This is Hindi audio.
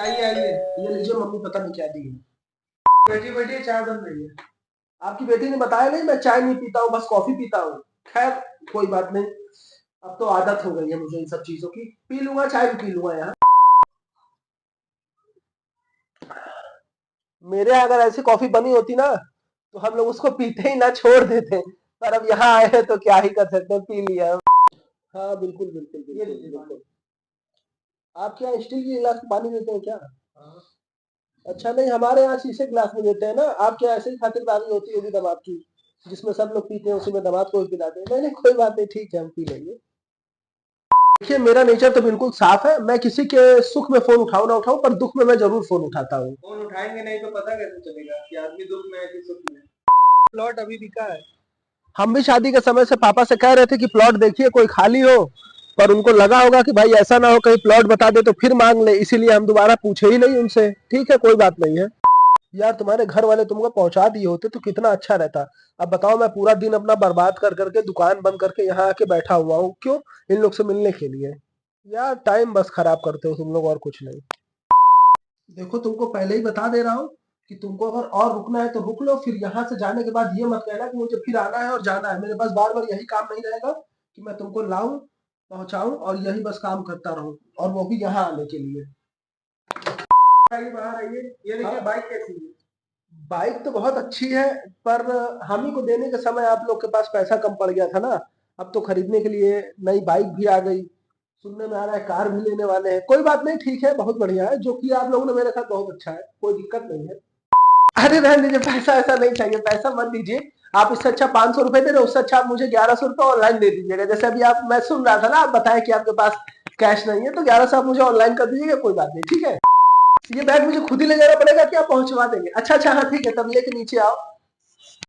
आइए आइए। ये लीजिए मम्मी पता नहीं क्या दी है। बैठिए बैठिए, चाय बन रही है। आपकी बेटी ने बताया नहीं मैं चाय नहीं पीता हूँ, बस कॉफी पीता हूँ। खैर कोई बात नहीं, अब तो आदत हो गई है मुझे इन सब चीजों की। पी लूंगा, चाय भी पी लूंगा यहाँ। मेरे यहाँ अगर ऐसी कॉफी बनी होती ना तो हम लोग उसको पीते ही ना छोड़ देते, पर अब यहाँ आए हैं तो क्या ही कर सकते हैं, पी लिया। हाँ बिल्कुल बिल्कुल ये बिल्कुल लीजिए पानी। बिल्कुल। आप क्या स्टील की गिलास में पानी देते हैं क्या? हाँ। अच्छा नहीं, हमारे यहाँ शीशे गिलास में देते हैं ना। आप क्या ऐसे ही खातिरदारी होती होगी दमाद की, जिसमें सब लोग पीते हैं उसी में दमाद को भी पिलाते हैं। नहीं नहीं कोई बात नहीं, ठीक है हम पी लेंगे। देखिए मेरा नेचर तो बिल्कुल साफ है, मैं किसी के सुख में फोन उठाऊं ना उठाऊं, पर दुख में मैं जरूर फोन उठाता हूँ। फोन उठाएंगे नहीं तो पता कैसे चलेगा कि आदमी दुख में है कि सुख में। प्लॉट अभी बिका है। हम भी शादी के समय से पापा से कह रहे थे कि प्लॉट देखिए कोई खाली हो, पर उनको लगा होगा कि भाई ऐसा ना हो कहीं प्लॉट बता दे तो फिर मांग ले, इसीलिए हम दोबारा पूछे ही नहीं उनसे। ठीक है कोई बात नहीं है। यार तुम्हारे घर वाले तुमको पहुंचा दिए होते तो कितना अच्छा रहता। अब बताओ मैं पूरा दिन अपना बर्बाद कर करके दुकान बंद करके यहाँ आके बैठा हुआ हूँ, क्यों? इन लोग से मिलने के लिए। यार टाइम बस खराब करते हो तुम लोग, और कुछ नहीं। देखो तुमको पहले ही बता दे रहा हूँ कि तुमको अगर और रुकना है तो रुक लो, फिर यहाँ से जाने के बाद ये मत कहना कि मुझे फिर आना है और जाना है। मेरे पास बार बार यही काम नहीं रहेगा कि मैं तुमको लाऊं, पहुंचाऊं और यही बस काम करता रहूं, और वो भी यहाँ आने के लिए। आइए बाहर आइए। ये देखिए हाँ बाइक कैसी है। बाइक तो बहुत अच्छी है, पर हम ही को देने के समय आप लोग के पास पैसा कम पड़ गया था ना। अब तो खरीदने के लिए नई बाइक भी आ गई, सुनने में आ रहा है कार भी लेने वाले हैं। कोई बात नहीं, ठीक है बहुत बढ़िया है जो किया आप लोगों ने मेरे साथ, बहुत अच्छा है, कोई दिक्कत नहीं है। अरे रहने दीजिए, पैसा ऐसा नहीं चाहिए, पैसा मत दीजिए। आप इससे अच्छा 500 रुपए दे रहे हो, उससे अच्छा आप मुझे 1100 रुपए ऑनलाइन दे दीजिएगा। जैसे अभी आप, मैं सुन रहा था ना, आप बताएं कि आपके पास कैश नहीं है, तो 1100 आप मुझे ऑनलाइन कर दीजिएगा, कोई बात नहीं, ठीक है। ये बैग मुझे खुद ही ले जाना पड़ेगा कि आप पहुंचवा देंगे? अच्छा अच्छा हाँ ठीक है, तब लेके नीचे आओ।